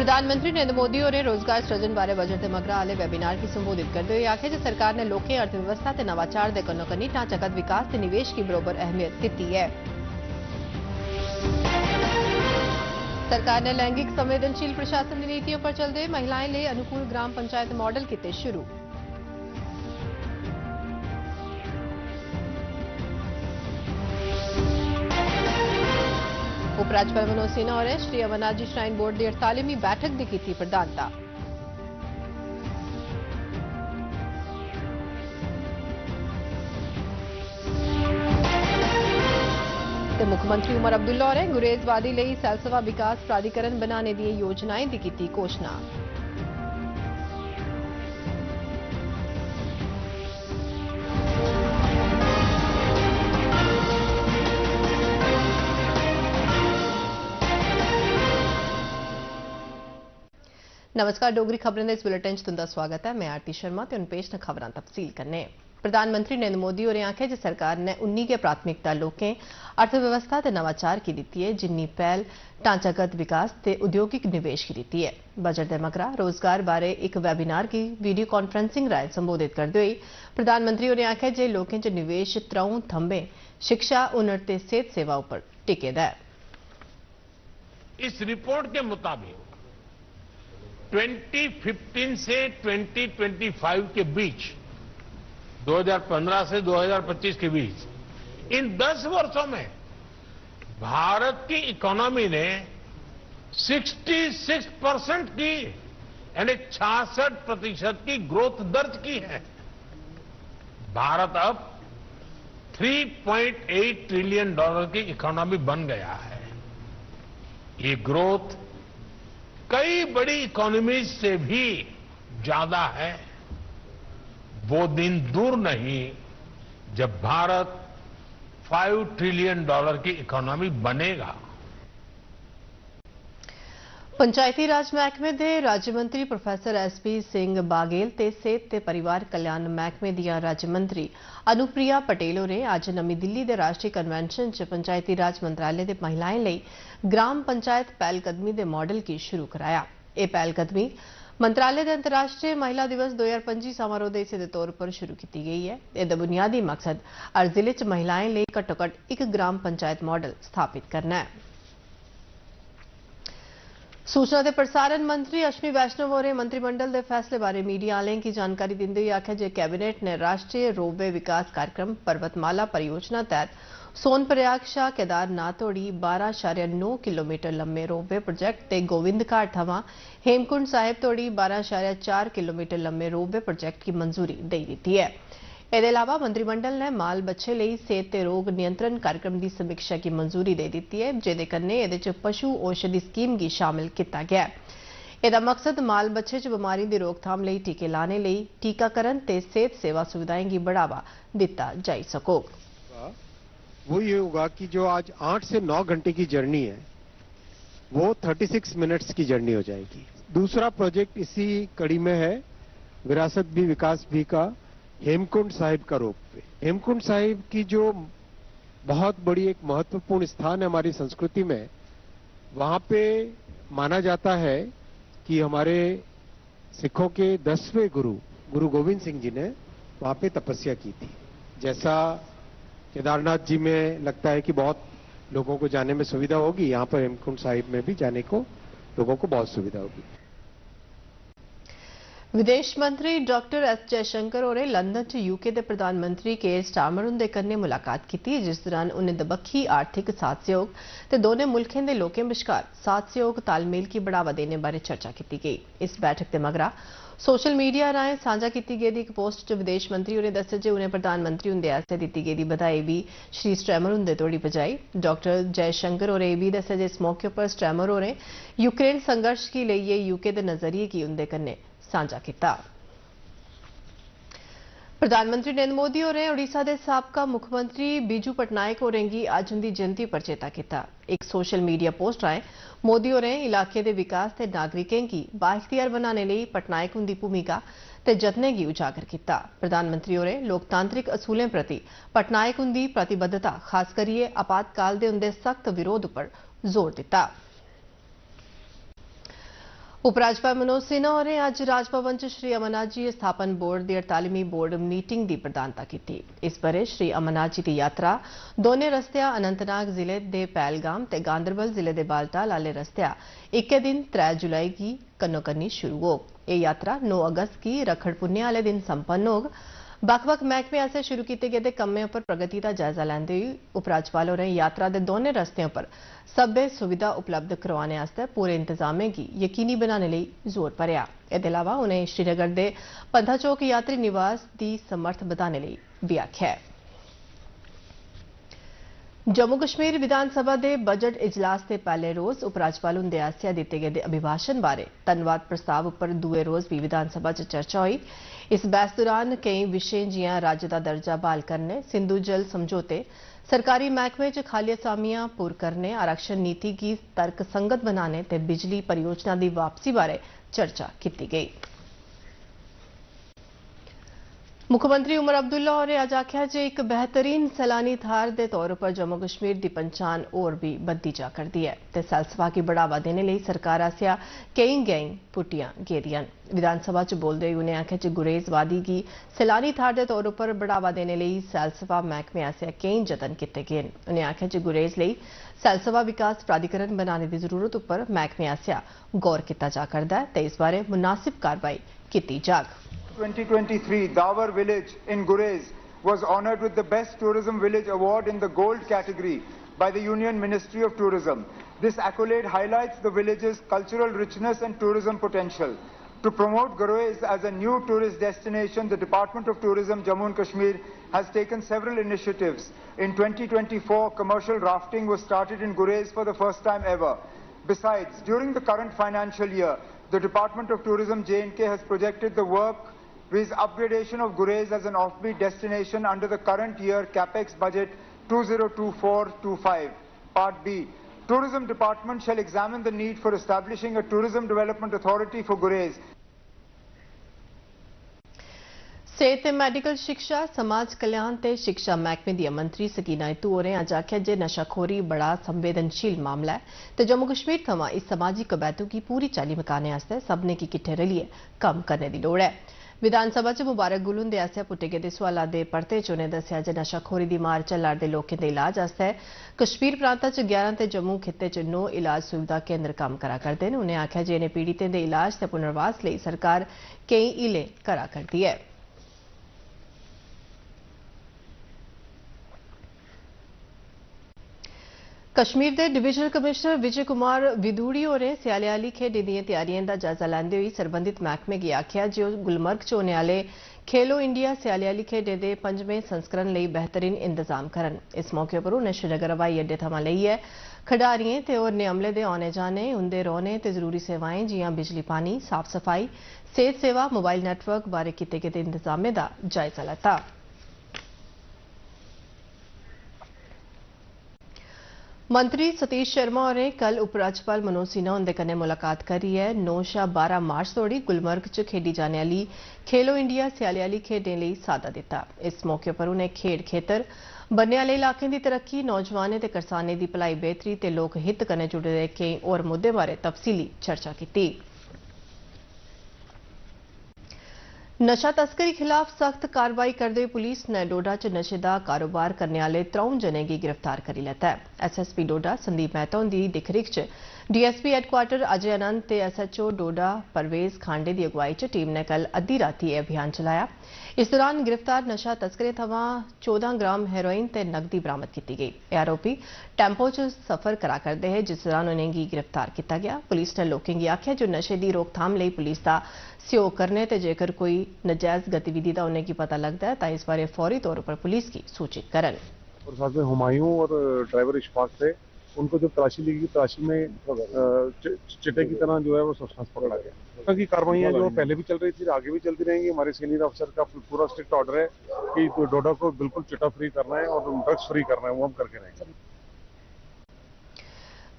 प्रधानमंत्री नरेंद्र मोदी और रोजगार सृजन बारे बजट के मगरा आले वेबिनार की संबोधित करते हुए आखे कि सरकार ने लोकें अर्थव्यवस्था ते नवाचार दे कन्नो-कन्नी ढांचागत विकास ते निवेश की बरोबर अहमियत दी है। सरकार ने लैंगिक संवेदनशील प्रशासन की नीतियों पर चलते महिलाएं लिए अनुकूल ग्राम पंचायत मॉडल किए शुरू। उपराज्यपाल मनोज सिन्हा और श्री अमरनाथ जी श्राइन बोर्ड की 48वीं बैठक की की प्रधानता। मुख्यमंत्री उमर अब्दुल्ला और गुरेज वादी लिए सैलसफा विकास प्राधिकरण बनाने दी योजनाएं की की घोषणा। नमस्कार, डोगरी खबरें इस बुलेटिन च तुंदा स्वागत है। मैं आरती शर्मा ते हुण पेश न खबरां तफसील करने। प्रधानमंत्री नरेंद्र मोदी होरें आखेआ जे सरकार ने 19 के प्राथमिकता लोकें अर्थव्यवस्था ते नवाचार की दी है, जिन्नी पहल ढांचागत विकास ते उद्योगिक निवेश की दी है। बजट दे मगरा रोजगार बारे एक वेबिनार की वीडियो कॉन्फ्रेंसिंग राएं संबोधित करदे होई प्रधानमंत्री होरें आखेआ जे लोकें च निवेश त्रऊं थंबें शिक्षा, हुनर ते सेहत सेवा उप्पर टिके दा है। इस रिपोर्ट के मुताबिक 2015 से 2025 के बीच, 2015 से 2025 के बीच, इन 10 वर्षों में भारत की इकोनॉमी ने 66% की यानी 66% की ग्रोथ दर्ज की है। भारत अब $3.8 ट्रिलियन की इकोनॉमी बन गया है। ये ग्रोथ कई बड़ी इकोनॉमीज से भी ज्यादा है। वो दिन दूर नहीं जब भारत $5 ट्रिलियन की इकोनॉमी बनेगा। पंचायती राज महकमे दे राज्य मंत्री प्रोफेसर SP सिंह बागेल ते सेहत ते परिवार कल्याण महकमे दियां राज्य मंत्री अनुप्रिया पटेल होरें आज नमीं दिल्ली दे राष्ट्रीय कन्वेंशन च पंचायती राज मंत्रालय दे महिलाएं लई ग्राम पंचायत पहलकदमी दे मॉडल की शुरू कराया। यह पहलकदमी मंत्रालय के अंतर्राष्ट्रीय महिला दिवस 2025 समारोह के हिस्से के तौर पर शुरू की गई है। इसका बुनियादी मकसद हर जिले च महिलाएं लिए घट्टो-घट्ट एक ग्राम पंचायत मॉडल स्थापित करना है। सूचना ते प्रसारण मंत्री अश्विनी वैष्णव और मंत्रिमंडल के फैसले बारे मीडिया वाले की जानकारी देते हुए आख्या जे कैबिनेट ने राष्ट्रीय रोपवे विकास कार्यक्रम पर्वतमाला परियोजना तहत सोनप्रयाग शाह केदारनाथ तोड़ी 12.9 किलोमीटर लंबे रोपवे प्रोजेक्ट ते गोविंद घाट थमां हेमकुंड साहिब तोड़ी 12.4 किलोमीटर लंबे रोपवे प्रोजेक्ट की मंजूरी दे दी है। इसके अलावा मंत्रिमंडल ने माल बच्छे लिए सेहत ते रोग नियंत्रण कार्यक्रम की समीक्षा की मंजूरी दे दी है, जिहदे कन्नै इहदे च पशु औषधि स्कीम की शामिल किया गया है। इसका मकसद माल बच्छे च बीमारी की रोकथाम लिए टीके लाने लिए टीकाकरण ते सेहत सेवा सुविधाएं की बढ़ावा दिता जा सको। वो ये होगा कि जो आज 8 से 9 घंटे की जर्नी है वो 36 मिनट्स की जर्नी हो जाएगी। दूसरा प्रोजेक्ट इसी कड़ी में है, विरासत भी विकास भी का हेमकुंड साहिब का रोपवे। हेमकुंड साहिब की जो बहुत बड़ी एक महत्वपूर्ण स्थान है हमारी संस्कृति में, वहां पे माना जाता है कि हमारे सिखों के 10वें गुरु गोविंद सिंह जी ने वहां पे तपस्या की थी। जैसा केदारनाथ जी में लगता है कि बहुत लोगों को जाने में सुविधा होगी, यहाँ पर हेमकुंड साहिब में भी जाने को लोगों को बहुत सुविधा होगी। विदेश मंत्री डॉक्टर S जयशंकर और लंदन च यूके के प्रधानमंत्री केयर स्टारमर उनके कन्नै मुलाकात की, जिस दौरान उन्हें दबक्खी आर्थिक साथ सहयोग ते दोनों मुल्कें दे लोकें विचकार साथ सहयोग तालमेल की बढ़ावा देने बारे चर्चा की गई। इस बैठक के मगरा सोशल मीडिया राएं साझा की गई एक पोस्ट च विदेश मंत्री होरें दस्सेआ जे उन्हें प्रधानमंत्री हुंदे आस्सेआ दित्ती गेदी बधाई भी श्री स्टारमर हुंदे तोड़ी पजाई। डॉक्टर जयशंकर होरें एह् बी दस्सेआ जे इस मौके पर स्टारमर होरें यूक्रेन संघर्ष गी लेइयै यूके दे नजरिए गी उंदे कन्नै साझा किया। प्रधानमंत्री नरेंद्र मोदी और ओडिशा के साबका मुख्यमंत्री बीजू पटनायक होरेंगी अज उनकी जयंती पर चेता किया। एक सोशल मीडिया पोस्ट राएं मोदी होरें इलाके के विकास ते नागरिकें की बाइख्तियार बनाने लिए पटनायक उनकी भूमिका ते जतनें गी उजागर किया। प्रधानमंत्री होरें लोकतांत्रिक असूलें प्रति पटनायक उनकी प्रतिबद्धता खास करिए आपातकाल के उनके सख्त विरोध पर जोर दिता। उपराज्यपाल मनोज सिन्हा होरें अज्ज राजभवन च श्री अमरनाथ जी स्थापन बोर्ड की 48वीं बोर्ड मीटिंग की प्रधानता की। इस बरे श्री अमरनाथ जी की यात्रा दोने रस्तिया अनंतनाग जिले के पहलगाम ते गांधरबल जिले के बालटाल आले रस्तिया इक्के दिन 3 जुलाई की कन्नो-कन्नी शुरू हो। यह यात्रा 9 अगस्त की रखड़ पुन्ने आले दिन संपन्न होग। बक्ख-बक्ख महकमे आसेआ शुरू किए गेदे कम्में पर प्रगति का जायजा लैंदे हुए उपराज्यपाल होरें यात्रा के दोने रस्तियों पर सब्बै सुविधा उपलब्ध करवाने आस्तै पूरे इंतजामें की यकीनी बनाने लई जोर भरेआ। एह्दे अलावा उन्हें श्रीनगर के पंथा चौक यात्री निवास की समर्थ बधाने लई भी आखेआ है। जम्मू कश्मीर विधानसभा के बजट इजलास के पहले रोज उपराज्यपाल हुंदे आसेआ दिते गेदे अभिभाषण बारे धन्नवाद प्रस्ताव पर दूए रोज भी विधानसभा च चर्चा हुई। इस बहस दौरान कई विषय जियां राज्य का दर्जा बहाल करने, सिंधु जल समझौते, सरकारी महकमे च खाली असामियां पुर करने, आरक्षण नीति की तर्कसंगत बनाने ते बिजली परियोजना की वापसी बारे चर्चा की गई। मुख्यमंत्री उमर अब्दुल्ला होरें अज आख्या जे एक बेहतरीन सैलानी थार के तौर पर जम्मू कश्मीर की पहचान और भी बददी जा करती है ते सैलसफा की बढ़ावा देने लई सरकार आसेआ कई गैंग पुट्टियां गेदियां। विधानसभा च बोलदे हुए उन्हें आख्या जे गुरेज वादी की सैलानी थार के तौर पर बढ़ावा देने लई सैलसफा महकमे आसेआ कई जतन किए गए। उन्हें आख्या जे गुरेज लई सैलसफा विकास प्राधिकरण बनाने की जरूरत पर महकमे आसेआ गौर किया जा करदा है ते इस बारे मुनासिब कार्रवाई की जाग। 2023 Dawar village in Gurez was honored with the Best Tourism Village Award in the Gold category by the Union Ministry of Tourism. This accolade highlights the village's cultural richness and tourism potential. To promote Gurez as a new tourist destination, the Department of Tourism Jammu and Kashmir has taken several initiatives. In 2024, commercial rafting was started in Gurez for the first time ever. Besides, during the current financial year, the Department of Tourism J&K has projected the work with upgradation of Gurez as an offbeat destination under the current year capex budget 2024-25. Part B. Tourism Department shall examine the need for establishing a tourism development authority for Gurez. सेहत ते medical शिक्षा, समाज कल्याण ते शिक्षा महकमे दी मंत्री सकीना इतू होरें अज आख्या जे नशाखोरी बड़ा संवेदनशील मामला है ते जम्मू कश्मीर थमां इस समाजी कबैतू की पूरी चाली मकाने आस्तै सभनें गी किट्ठे रलियै कम्म करने दी लोड़ है। विधानसभा च मुबारक गुल हुंदे आसेआ पुट्टे गेदे सवालां दे परते च उनें दस्सेआ जे नशाखोरी दी मार झल्ला'रदे लोकें दे इलाज आस्तै कश्मीर प्रांता च 11 ते जम्मू खित्ते च 9 इलाज सुविधा केंद्र कम्म करा करदे न। उनें आख्या जे इनें पीड़ितें दे इलाज ते पुनर्वास लेई सरकार केई हीले करा करदी है। कश्मीर के डिविजनल कमिश्नर विजय कुमार विदूड़ी होरें स्याले आह्ली खेड्डें दिएं तैयारिएं दा जायजा लैंदे होई सरबंधित महकमे गी आखेआ जे ओह् गुलमर्ग च होने आह्ले खेलो इंडिया स्याले आह्ली खेड्डें दे 5वें संस्करण लेई बेहतरीन इंतजाम करन। इस मौके पर उनें श्रीनगर हवाई अड्डे थमां लेइयै खडारिएं ते होरनें अमले दे औने जाने, उंदे रौह्ने ते जरूरी सेवाएं जियां बिजली पानी, साफ सफाई, सेहत सेवा, मोबाइल नेटवर्क बारे कीते गेदे इंतजामें दा जायजा लैता। मंत्री सतीश शर्मा होरें कल उपराज्यपाल मनोज सिन्हा हुंदे कन्नै मुलाकात करियै 9 शा 12 मार्च तोड़ी गुलमर्ग च खेडी जाने आह्ली खेलो इंडिया स्याले आह्ली खेड्डें लेई साद्दा दित्ता। इस मौके पर उनें खेड खेतर, बन्ने आह्ले इलाकें दी तरक्की, नौजवानें ते करसानें दी भलाई बेहतरी ते लोक हित कन्नै जुड़े दे केईं होर मुद्दें बारे तफसीली चर्चा कीती। नशा तस्करी खिलाफ सख्त कार्रवाई करदे होई पुलिस ने डोडा च नशे दा कारोबार करने आह्ले 3 जनें गी गिरफ्तार करी लैता है। SSP डोडा संदीप मेहता हुंदी दिक्ख-रिक्ख च DSP हैडक्वार्टर अजय आनंद ते SHO डोडा परवेज खांडे दी अगुवाई च टीम ने कल अद्धी राती एह् अभियान चलाया। इस दौरान गिरफ्तार नशा तस्करें थमां 14 ग्राम हेरोइन ते नकदी बरामद की गई। एह् आरोपी टैंपो च सफर करा करदे हे जिस दौरान उनेंगी गिरफ्तार किया गया। पुलिस ने लोकें गी आखेआ जो नशे दी रोकथाम लेई पुलिस दा सहयोग करने ते जेकर कोई नजायज गतिविधि का उन्हें पता लगता है तो इस बारे फौरी तौर पर पुलिस की सूचित करन। और साथ में हुमायूं और ड्राइवर इशफाक थे, उनको जब तलाशी ली गई, तलाशी में चिट्टे की तरह जो है वो सब्सटेंस पकड़ा गया। की कार्रवाइयाँ जो पहले भी चल रही थी, आगे भी चलती रहेंगी। हमारे सीनियर अफसर का पूरा स्ट्रिक्ट ऑर्डर है कि डोडा को बिल्कुल चिट्टा फ्री करना है और ड्रग्स फ्री करना है, वो हम करके रहेंगे।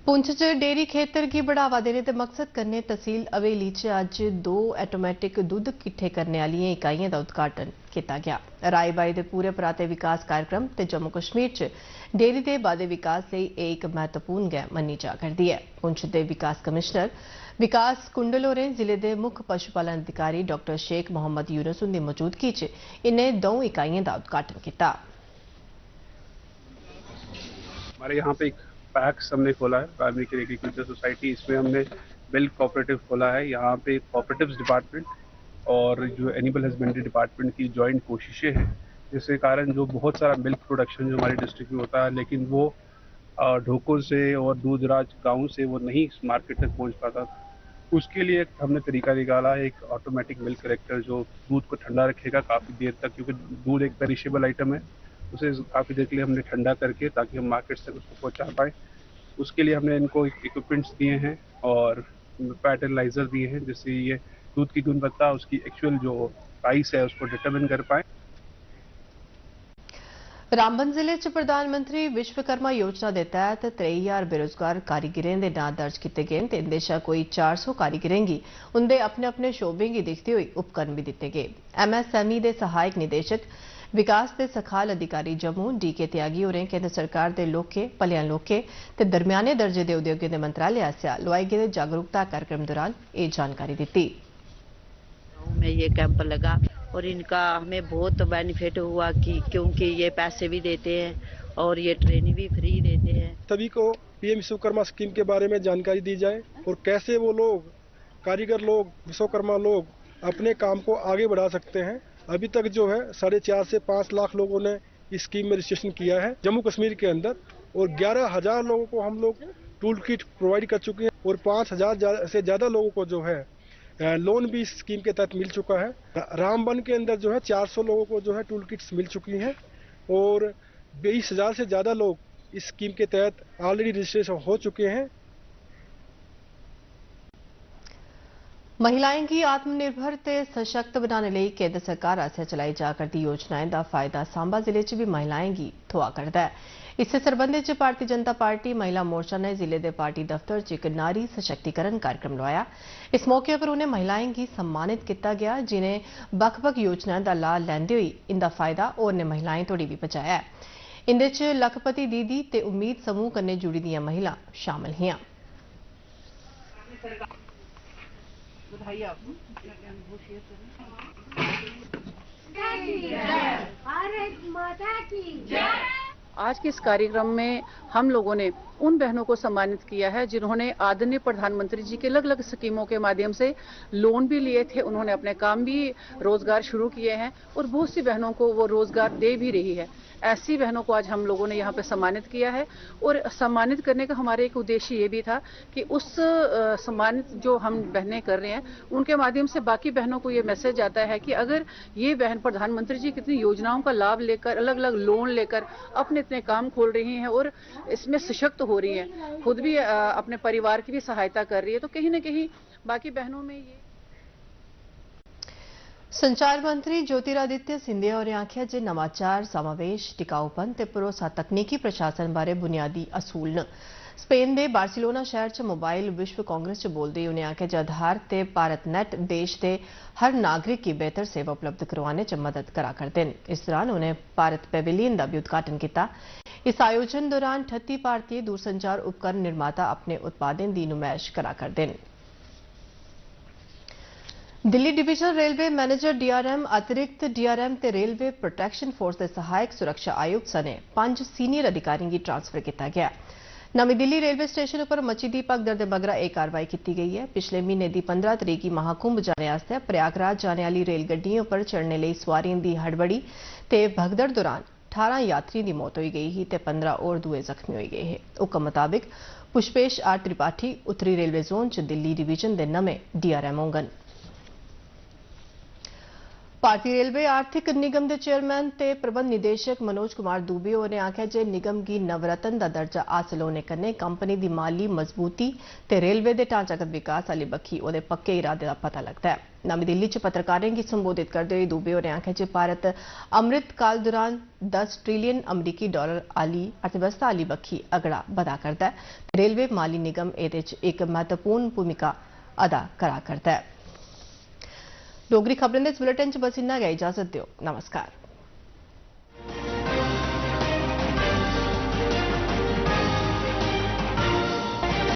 पुंछ च डेयरी खेतर गी बढ़ावा देने ते मकसद कन्नै तहसील हवेली च अज्ज 2 ऑटोमैटिक दुद्ध किट्ठे करने आह्लियां इकाइयां दा उद्घाटन किया गया। राई बाई दे पूरे पराते विकास कार्यक्रम ते जम्मू कश्मीर च डेयरी दे बाद्धे विकास लेई एह् इक महत्वपूर्ण गैं मन्नी जा करदी है। पुंछ दे विकास कमिश्नर विकास कुंडल होरें जिले दे मुक्ख पशुपालन अधिकारी डॉक्टर शेख मोहम्मद यूनुस हुंदी मौजूदगी च इनें 2 इकाइयां दा उद्घाटन किया। हमारे यहाँ पे एक पैक्स हमने खोला है, प्राइमरी केयर एग्रीकल्चर सोसाइटी। इसमें हमने मिल्क कोऑपरेटिव खोला है। यहाँ पे कोऑपरेटिव्स डिपार्टमेंट और जो एनिमल हस्बेंड्री डिपार्टमेंट की जॉइंट कोशिशें हैं, जिसके कारण जो बहुत सारा मिल्क प्रोडक्शन जो हमारे डिस्ट्रिक्ट में होता है, लेकिन वो ढोकों से और दूरदराज गाँव से वो नहीं मार्केट तक पहुँच पाता। उसके लिए हमने तरीका निकाला है, एक ऑटोमेटिक मिल्क कलेक्टर जो दूध को ठंडा रखेगा काफ़ी देर तक, क्योंकि दूध एक पेरिशेबल आइटम है। उसे काफ़ी देर के लिए हमने ठंडा करके ताकि हम मार्केट तक उसको पहुंचा पाएँ। उसके लिए हमने इनको इक्विपमेंट्स दिए हैं और फैट एनालाइजर दिए हैं, जिससे ये दूध की गुणवत्ता उसकी एक्चुअल जो प्राइस है उसको डिटरमिन कर पाए। रामबन जिले च प्रधानमंत्री विश्वकर्मा योजना के तहत 23,000 बेरोजगार कारीगिरें दे नां दर्ज किए गए ते इंदे शा कोई 400 कारीगिरें गी उंदे अपने अपने शोबें गी दिखदे होई उपकरण भी दिते गए। MSME दे सहायक निदेशक विकास दे सखाल अधिकारी जम्मू DK त्यागी होरें केंद्र सरकार दे लोके भलेआं लोके ते दरमियाने दर्जे दे उद्योगें दे मंत्रालय आसेआ लोआए गेदे जागरूकता कार्यक्रम दौरान ये जानकारी दी। में ये कैंप लगा और इनका हमें बहुत बेनिफिट हुआ क्योंकि ये पैसे भी देते हैं और ये ट्रेनिंग भी फ्री देते हैं। सभी को PM विश्वकर्मा स्कीम के बारे में जानकारी दी जाए और कैसे वो लोग कारीगर लोग विश्वकर्मा लोग अपने काम को आगे बढ़ा सकते हैं। अभी तक जो है 4.5 से 5 लाख लोगों ने इस स्कीम में रजिस्ट्रेशन किया है जम्मू कश्मीर के अंदर, और 11,000 लोगों को हम लोग टूल किट प्रोवाइड कर चुके हैं और 5,000 से ज़्यादा लोगों को जो है लोन भी इस स्कीम के तहत मिल चुका है। रामबन के अंदर जो है 400 लोगों को जो है टूल किट्स मिल चुकी हैं और 20,000 से ज़्यादा लोग इस स्कीम के तहत ऑलरेडी रजिस्ट्रेशन हो चुके हैं। महिलाएं की आत्मनिर्भर ते सशक्त बनाने लई केंद्र सरकार आसेआ चलाई जा करदी योजनाएं दा फायदा सांबा जिले च भी महिलाएं गी थोआ करदा है। इससे संबंधित च भारतीय जनता पार्टी महिला मोर्चा ने जिले दे पार्टी दफ्तर च एक नारी सशक्तिकरण कार्यक्रम लोआया। इस मौके पर उन्हें महिलाएं गी सम्मानित किया गया जिन्हें बक्ख-बक्ख योजनाएं दा लाभ लैंदे होई इंदा फायदा होरनें महिलाएं तोड़ी भी पजाया है। इंदे च लखपति दीदी ते उम्मीद समूह कन्नै जुड़ी दियां महिलां शामिल हियां। आज के इस कार्यक्रम में हम लोगों ने उन बहनों को सम्मानित किया है जिन्होंने आदरणीय प्रधानमंत्री जी के अलग अलग स्कीमों के माध्यम से लोन भी लिए थे, उन्होंने अपने काम भी रोजगार शुरू किए हैं और बहुत सी बहनों को वो रोजगार दे भी रही है। ऐसी बहनों को आज हम लोगों ने यहाँ पे सम्मानित किया है और सम्मानित करने का हमारा एक उद्देश्य ये भी था कि उस सम्मानित जो हम बहनें कर रहे हैं उनके माध्यम से बाकी बहनों को ये मैसेज आता है कि अगर ये बहन प्रधानमंत्री जी कितनी योजनाओं का लाभ लेकर अलग अलग लोन लेकर अपने इतने काम खोल रही हैं और इसमें सशक्त हो रही हैं, खुद भी अपने परिवार की भी सहायता कर रही है, तो कहीं ना कहीं बाकी बहनों में ये। संचार मंत्री ज्योतिरादित्य सिंधिया होरें आख्या जे नवाचार समावेश टिकाऊपन ते भरोसा तकनीकी प्रशासन बारे बुनियादी असूल न। स्पेन दे बार्सिलोना शहर च मोबाइल विश्व कांग्रेस च बोलदे होई उनें आख्या जे आधार ते भारत नेट देश दे हर नागरिक की बेहतर सेवा उपलब्ध करवाने च मदद करा करदे न। इस दौरान उन्हें भारत पेविलियन दा भी उद्घाटन किया। इस आयोजन दौरान 38 भारतीय दूरसंचार उपकरण निर्माता अपने उत्पादें दी नुमाइश करा करदे न। Delhi divisional railway manager DRM, अतिरिक्त DRM ते रेलवे प्रोटेक्शन फोर्स के सहायक सुरक्षा आयुक्त सने 5 सीनियर अधिकारियों की ट्रांसफर किया गया। नवी दिल्ली रेलवे स्टेशन पर मची दी भगदड़ दे मगरा एक कार्रवाई की गई है। पिछले महीने की 15 तरीक की महाकुंभ जाने आस्ते प्रयागराज जाने वाली रेलगड्डियों पर चढ़ने लई सवारियों की हड़बड़ी ते भगदड़ दौरान 18 यात्रियों की मौत हो गई ते 15 और दूए जख्मी हो गए हैं। हुक्म मुताबिक पुष्पेश R त्रिपाठी उत्तरी रेलवे जोन च दिल्ली डिवीजन के नवे DRM होंगन। भारतीय रेलवे आर्थिक निगम के चेयरमैन ते प्रबंध निदेशक मनोज कुमार दुबे होरें आख्या जे निगम की नवरत्न का दर्जा हासिल होने कन्नै कंपनी की माली मजबूती ते रेलवे के ढांचागत विकास आली बक्खी ओहदे पक्के इरादे का पता लगता है। नमीं दिल्ली च पत्रकारें की संबोधित करते हुए दुबे होरें आख्या जे भारत अमृत काल दौरान 10 ट्रिलियन अमरीकी डॉलर आली अर्थव्यवस्था आली बक्खी अगड़ा बधा करता है। रेलवे माली निगम एहदे च एक महत्वपूर्ण भूमिका अदा करा करता है। डोगरी खबरें दे इस बुलेटिन च बस इन्ना गै। इजाजत दिओ। नमस्कार।